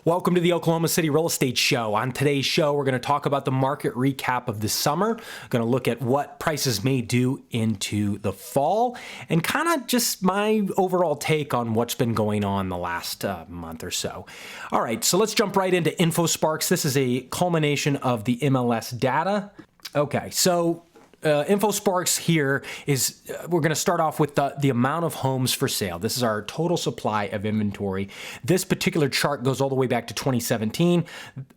Welcome to the Oklahoma City Real Estate Show. On today's show, we're going to talk about the market recap of the summer. Going to look at what prices may do into the fall and kind of just my overall take on what's been going on the last month or so. All right, so let's jump right into InfoSparks. This is a culmination of the MLS data. Okay, so InfoSparks here is, we're going to start off with the amount of homes for sale. This is our total supply of inventory. This particular chart goes all the way back to 2017.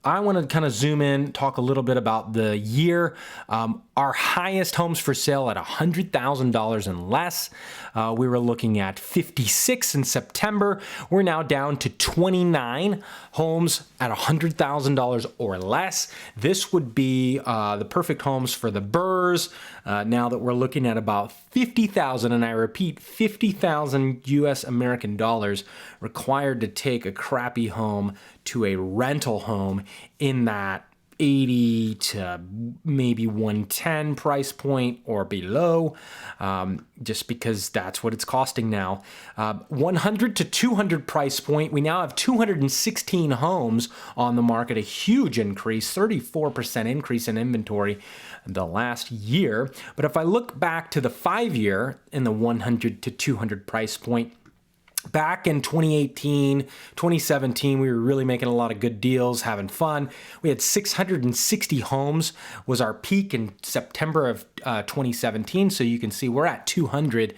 I want to kind of zoom in, talk a little bit about the year. Our highest homes for sale at $100,000 and less. We were looking at 56 in September. We're now down to 29 homes at $100,000 or less. This would be the perfect homes for the Burrs. Now that we're looking at about 50,000, and I repeat, 50,000 US American dollars required to take a crappy home to a rental home in that 80 to maybe 110 price point or below, just because that's what it's costing now. 100 to 200 price point, we now have 216 homes on the market, a huge increase, 34% increase in inventory the last year. But if I look back to the 5-year in the 100 to 200 price point, back in 2018, 2017, we were really making a lot of good deals, having fun. We had 660 homes was our peak in September of 2017. So you can see we're at 200,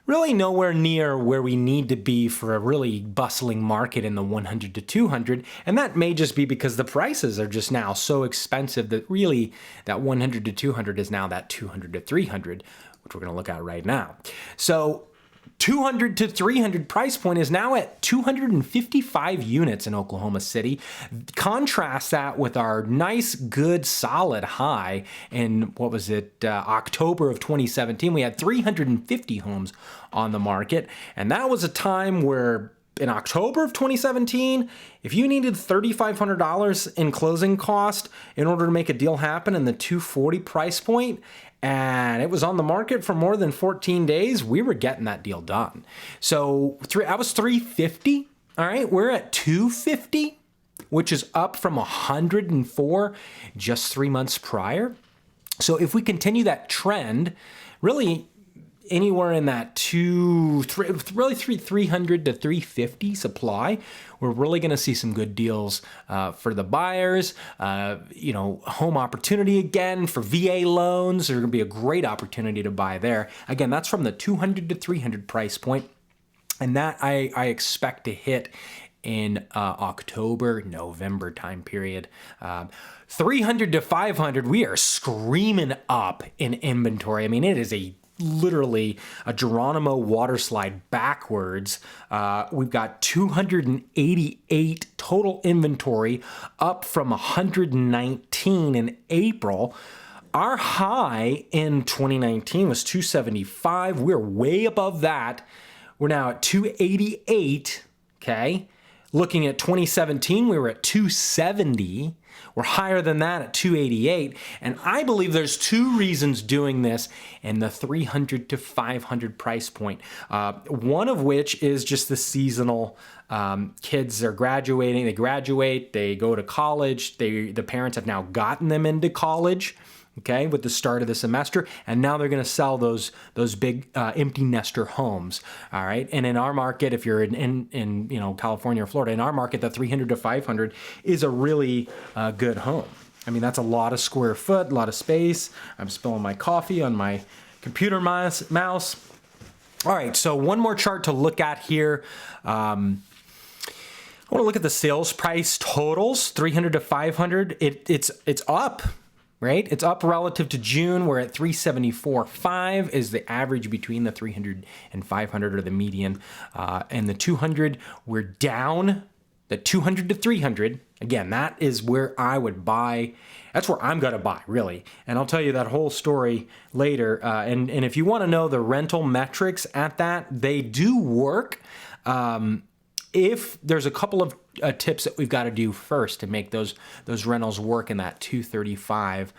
really nowhere near where we need to be for a really bustling market in the 100 to 200. And that may just be because the prices are just now so expensive that really that 100 to 200 is now that 200 to 300, which we're going to look at right now. So 200 to 300 price point is now at 255 units in Oklahoma City. Contrast that with our nice, good, solid high in, October of 2017. We had 350 homes on the market. And that was a time where in October of 2017, if you needed $3,500 in closing cost in order to make a deal happen in the 240 price point, and it was on the market for more than 14 days, we were getting that deal done. So I was 350. All right, we're at 250, which is up from 104 just 3 months prior. So if we continue that trend, really anywhere in that 300 to 350 supply, we're really going to see some good deals for the buyers. Home opportunity again for VA loans. There's going to be a great opportunity to buy there. Again, that's from the 200 to 300 price point, and that I expect to hit in October, November time period. 300 to 500, we are screaming up in inventory. I mean, it is literally a Geronimo water slide backwards. We've got 288 total inventory, up from 119 in April. Our high in 2019 was 275. We're way above that. We're now at 288, okay? Looking at 2017, we were at 270. We're higher than that at 288. And I believe there's two reasons doing this in the 300 to 500 price point. One of which is just the seasonal. Kids are graduating. They graduate. They go to college. The parents have now gotten them into college, okay, with the start of the semester, and now they're going to sell those big empty nester homes. All right, and in our market, if you're in California or Florida, in our market, the 300 to 500 is a really good home. I mean, that's a lot of square foot, a lot of space. I'm spilling my coffee on my computer mouse. All right, so one more chart to look at here. I want to look at the sales price totals, 300 to 500. It's up. Right? It's up relative to June. We're at 374.5 is the average between the 300 and 500, or the median. And the 200, we're down. The 200 to 300, again, that is where I would buy. That's where I'm going to buy, really. And I'll tell you that whole story later. And if you want to know the rental metrics at that, they do work. If there's a couple of tips that we've got to do first to make those rentals work in that 235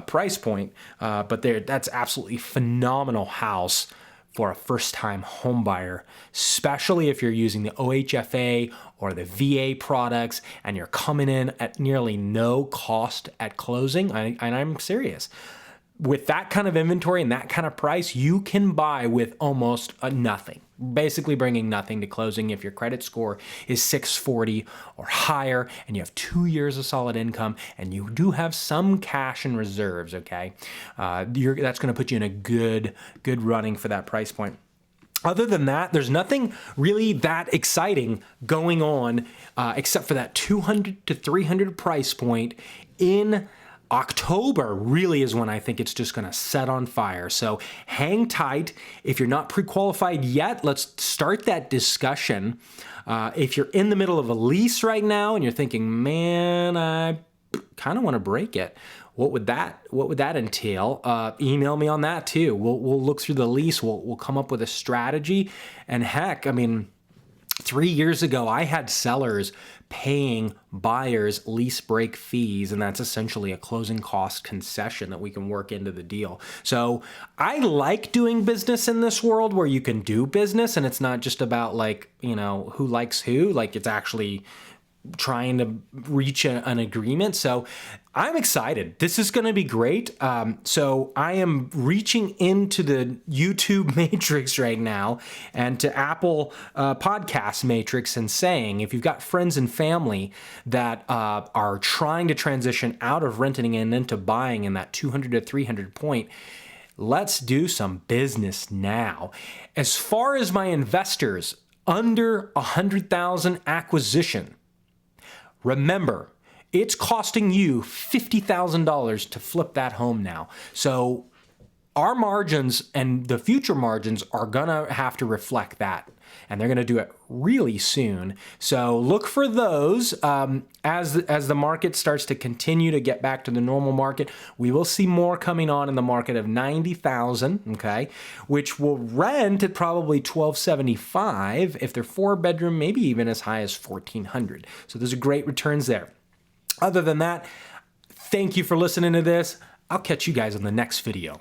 price point, but that's absolutely phenomenal house for a first-time home buyer, especially if you're using the OHFA or the VA products and you're coming in at nearly no cost at closing. And I'm serious. With that kind of inventory and that kind of price, you can buy with almost nothing, basically bringing nothing to closing. If your credit score is 640 or higher and you have 2 years of solid income and you do have some cash and reserves, okay, that's going to put you in a good running for that price point. Other than that, there's nothing really that exciting going on except for that 200 to 300 price point in October really is when I think it's just going to set on fire. So hang tight. If you're not pre-qualified yet, let's start that discussion. If you're in the middle of a lease right now and you're thinking, man, I kind of want to break it, what would that entail? Email me on that too. We'll look through the lease. We'll come up with a strategy. And heck, I mean, 3 years ago, I had sellers paying buyers lease break fees, and that's essentially a closing cost concession that we can work into the deal. So I like doing business in this world where you can do business and it's not just about like, you know, who likes who, like it's actually trying to reach an agreement. So I'm excited. This is going to be great. So I am reaching into the YouTube matrix right now and to Apple podcast matrix and saying, if you've got friends and family that are trying to transition out of renting and into buying in that 200 to 300 point, let's do some business now. As far as my investors, under 100,000 acquisition, remember, it's costing you $50,000 to flip that home now. So our margins and the future margins are gonna have to reflect that. And they're gonna do it really soon. So look for those as the market starts to continue to get back to the normal market. We will see more coming on in the market of 90,000, okay, which will rent at probably $1,275 if they're 4-bedroom, maybe even as high as $1,400. So there's great returns there. Other than that, thank you for listening to this. I'll catch you guys on the next video.